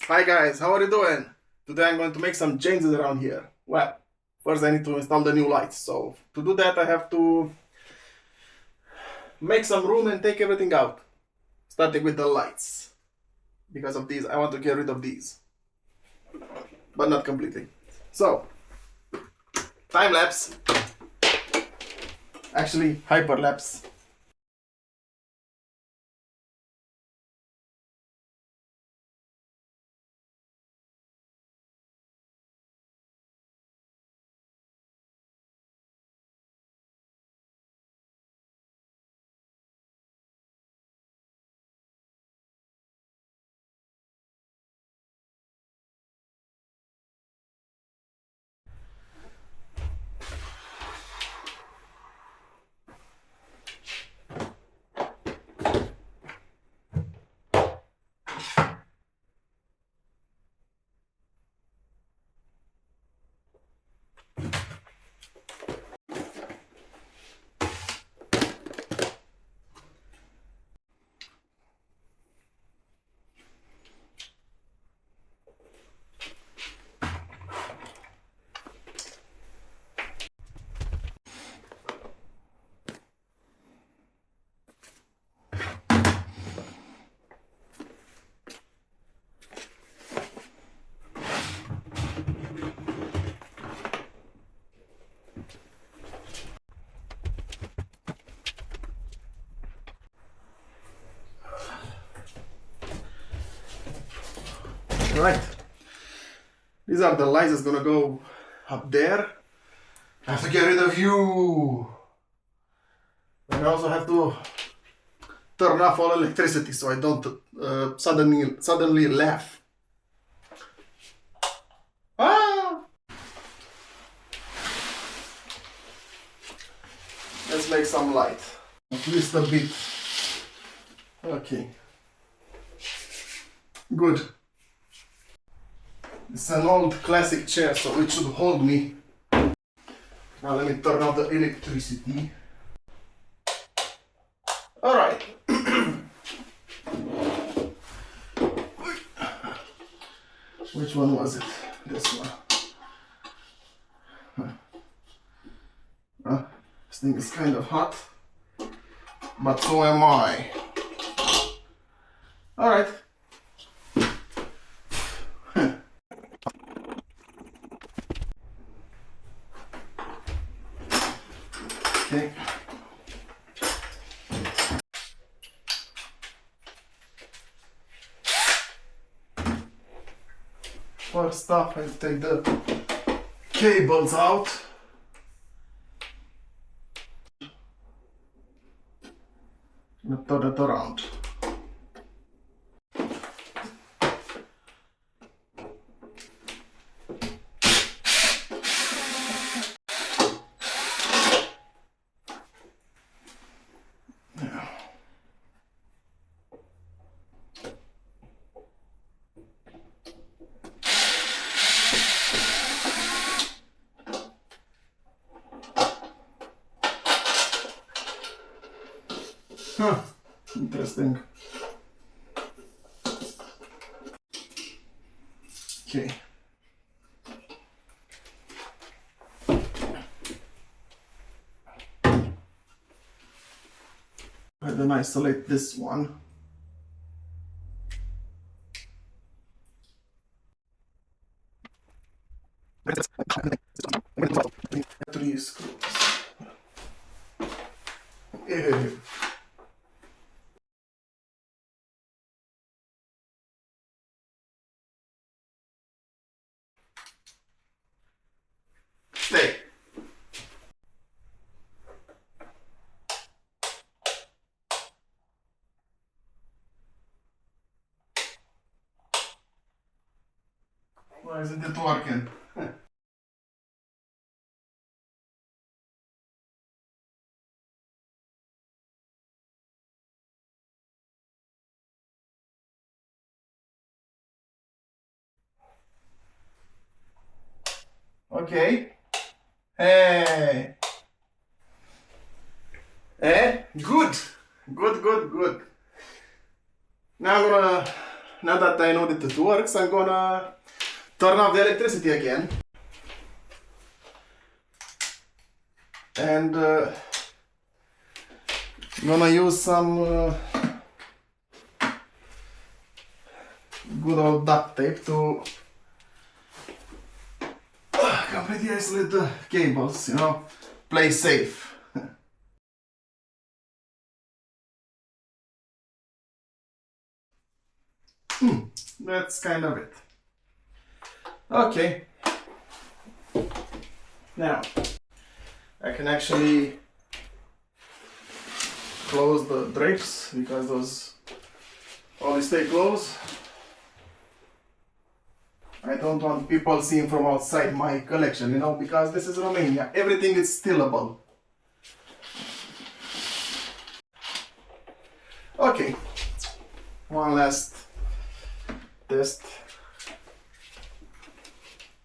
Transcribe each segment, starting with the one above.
Hi guys, how are you doing? Today I'm going to make some changes around here. Well, first I need to install the new lights. So to do that I have to make some room and take everything out. Starting with the lights. Because of these, I want to get rid of these. But not completely. So, time lapse. Actually, hyperlapse. Right. These are the lights that's gonna go up there. I have to get rid of you. And I also have to turn off all electricity so I don't suddenly laugh. Ah! Let's make some light. At least a bit. Okay. Good. It's an old classic chair, so it should hold me. Now let me turn off the electricity. Alright. Which one was it? This one. This thing is kind of hot, but so am I. Alright. Okay. First off, I take the cables out. And turn it around. Huh, interesting. Okay. And then isolate this one. Three screws. Yeah. Stay. Why isn't it working? Okay. Hey. Eh? Good. Good. Now I'm gonna now that I know that it works, I'm gonna turn off the electricity again. And I'm gonna use some good old duct tape to completely isolate the cables, you know, play safe. That's kind of it. Okay. Now, I can actually close the drapes because those always stay closed. I don't want people seeing from outside my collection, you know, because this is Romania. Everything is stealable. Okay. One last test.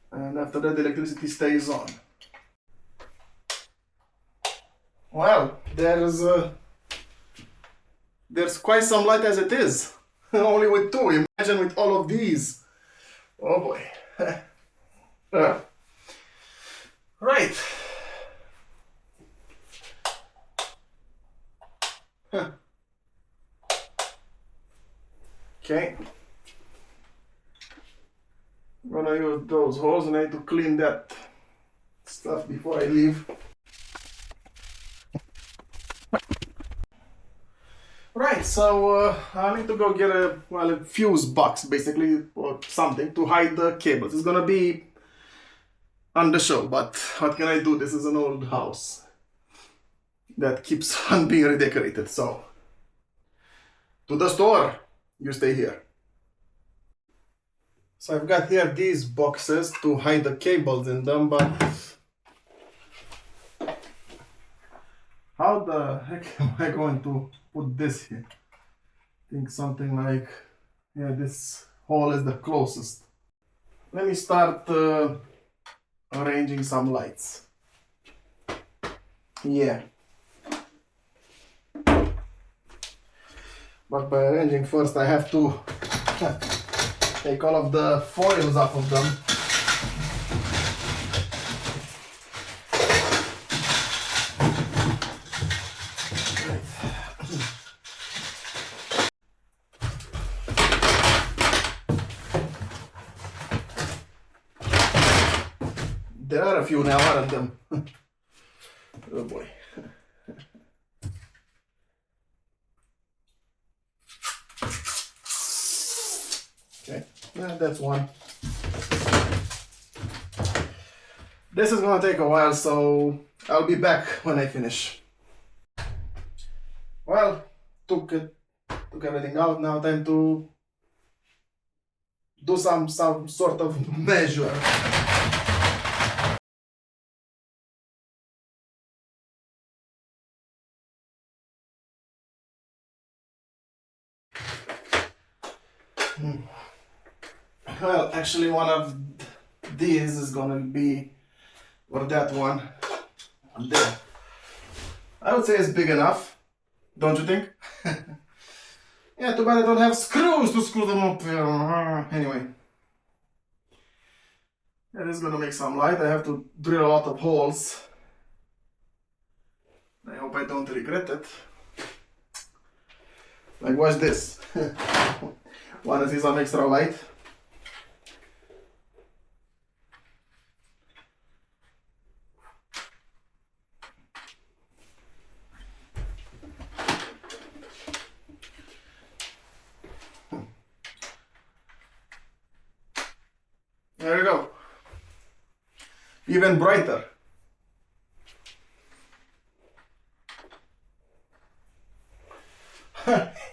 And after that, the electricity stays on. Well, there's quite some light as it is. Only with two. Imagine with all of these. Oh boy. Right. Okay. I'm gonna use those holes and I need to clean that stuff before I leave. Right, so I need to go get a fuse box basically, or something to hide the cables. It's gonna be on the show, but what can I do? This is an old house that keeps on being redecorated, so to the store, you stay here. So I've got here these boxes to hide the cables in them, but how the heck am I going to put this here? I think something like, yeah, this hole is the closest. Let me start arranging some lights. Yeah. But by arranging first I have to take all of the foils off of them. There are a few now, aren't them? Oh boy. Okay, yeah, that's one. This is gonna take a while, so I'll be back when I finish. Well, took everything out. Now time to do some sort of measure. Well, actually one of these is gonna be, or that one, there. I would say it's big enough, don't you think? Yeah, too bad I don't have screws to screw them up. Anyway. Yeah, this is gonna make some light. I have to drill a lot of holes. I hope I don't regret it. Like, watch this. Wanna see some extra light? There you go. Even brighter.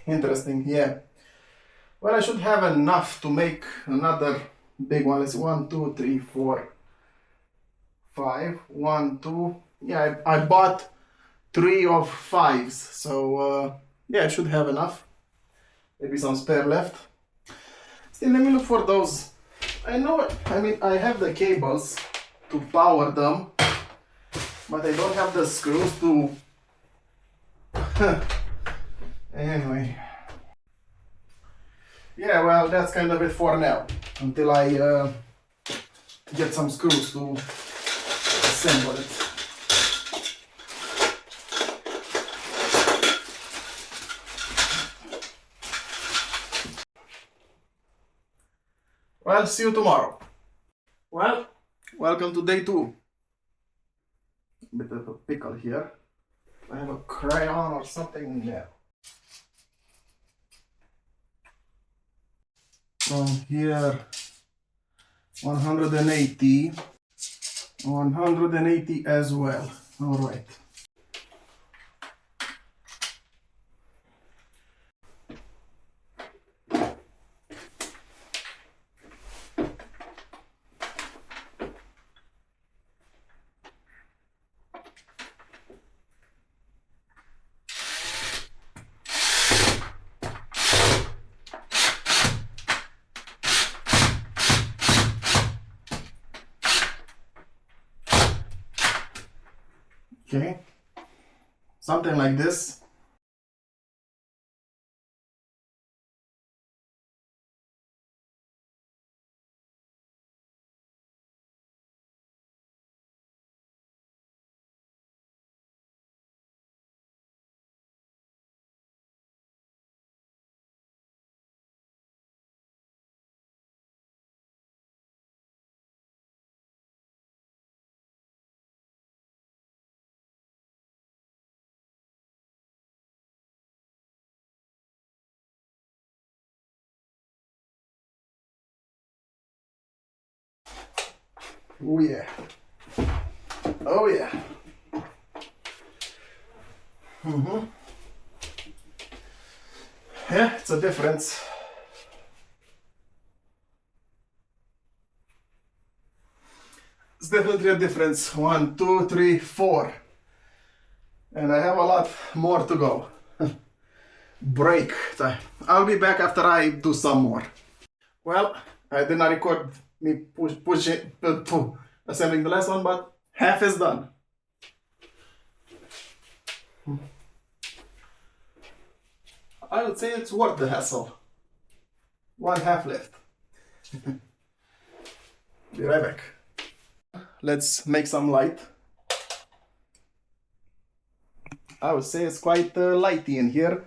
Interesting, yeah. Well, I should have enough to make another big one. Let's see, 1, 2, 3, 4, 5. 1, 2. Yeah, I bought 3 of 5s. So, yeah, I should have enough. Maybe some spare left. Still, let me look for those. I know, I mean, I have the cables to power them, but I don't have the screws to... Anyway. yeah, well, that's kind of it for now. Until I get some screws to assemble it. Well, see you tomorrow. Well, welcome to day 2. Bit of a pickle here. I have a crayon or something in there. From here, 180. 180 as well. All right. Okay, something like this. Oh yeah. Oh yeah. Yeah, it's a difference. It's definitely a difference. 1, 2, 3, 4. And I have a lot more to go. Break time. I'll be back after I do some more. Well, I did not record me assembling the last one, but half is done. I would say it's worth the hassle. 1/2 left. Be right back. Let's make some light. I would say it's quite lighty in here.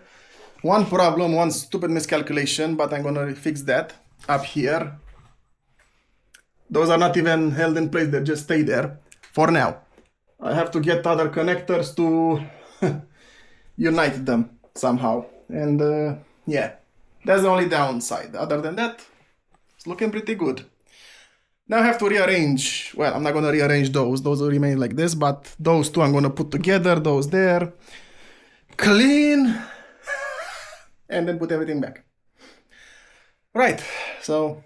One problem, one stupid miscalculation, but I'm gonna fix that. Up here, those are not even held in place, they just stay there for now. I have to get other connectors to unite them somehow. And yeah, that's the only downside. Other than that, it's looking pretty good. Now I have to rearrange. Well, I'm not gonna rearrange those will remain like this, but those two I'm gonna put together, those there, clean, and then put everything back. Right, so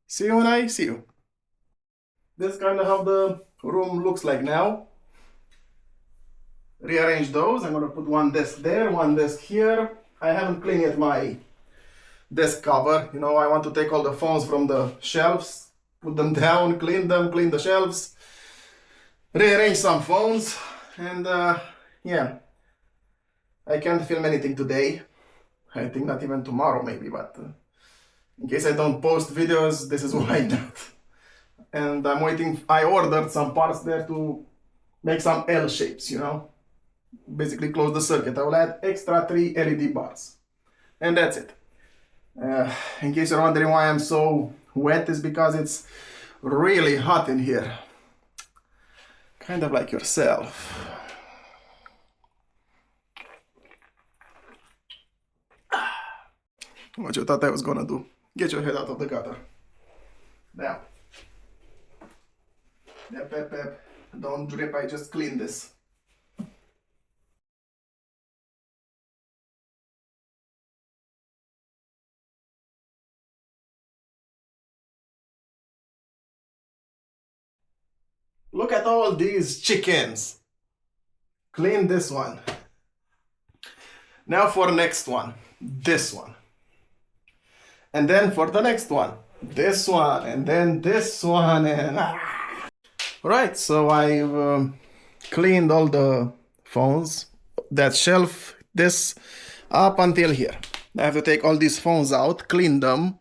see you when I see you. This is kind of how the room looks like now. Rearrange those. I'm gonna put one desk there, one desk here. I haven't cleaned yet my desk cover. You know, I want to take all the phones from the shelves, put them down, clean them, clean the shelves, rearrange some phones, and yeah. I can't film anything today. I think not even tomorrow maybe, but in case I don't post videos, this is why not. And I'm waiting, I ordered some parts there to make some L shapes, you know. Basically close the circuit. I will add extra 3 LED bars. And that's it. In case you're wondering why I'm so wet, is because it's really hot in here. Kind of like yourself. What you thought I was gonna do? Get your head out of the gutter. Now. Yep. Don't drip, I just cleaned this. Look at all these chickens. Clean this one. Now for next one. This one. And then for the next one. This one. And then this one. And right, so I've cleaned all the phones. That shelf, this, up until here. I have to take all these phones out, clean them,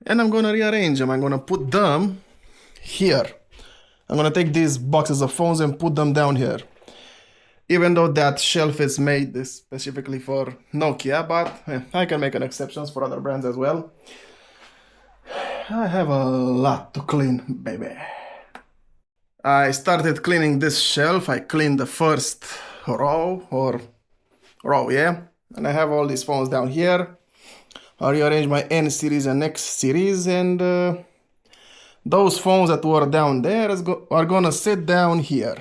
and I'm gonna rearrange them. I'm gonna put them here. I'm gonna take these boxes of phones and put them down here. Even though that shelf is made specifically for Nokia, but I can make an exceptions for other brands as well. I have a lot to clean, baby. I started cleaning this shelf. I cleaned the first row, yeah. And I have all these phones down here. I rearrange my N series and X series, and those phones that were down there are gonna sit down here.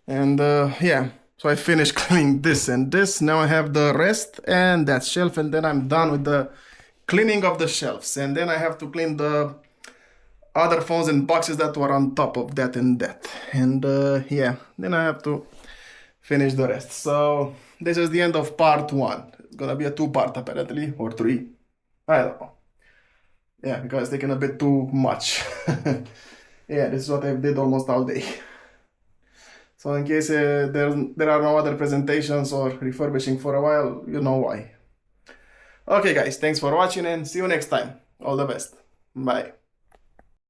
And yeah, so I finished cleaning this and this. Now I have the rest and that shelf, and then I'm done with the cleaning of the shelves. And then I have to clean the other phones and boxes that were on top of that and that. And yeah, then I have to finish the rest. So this is the end of part 1. It's gonna be a 2-part apparently, or 3. I don't know. Yeah, because it's taking a bit too much. Yeah, this is what I did almost all day. So in case there are no other presentations or refurbishing for a while, you know why. Okay guys, thanks for watching and see you next time. All the best. Bye.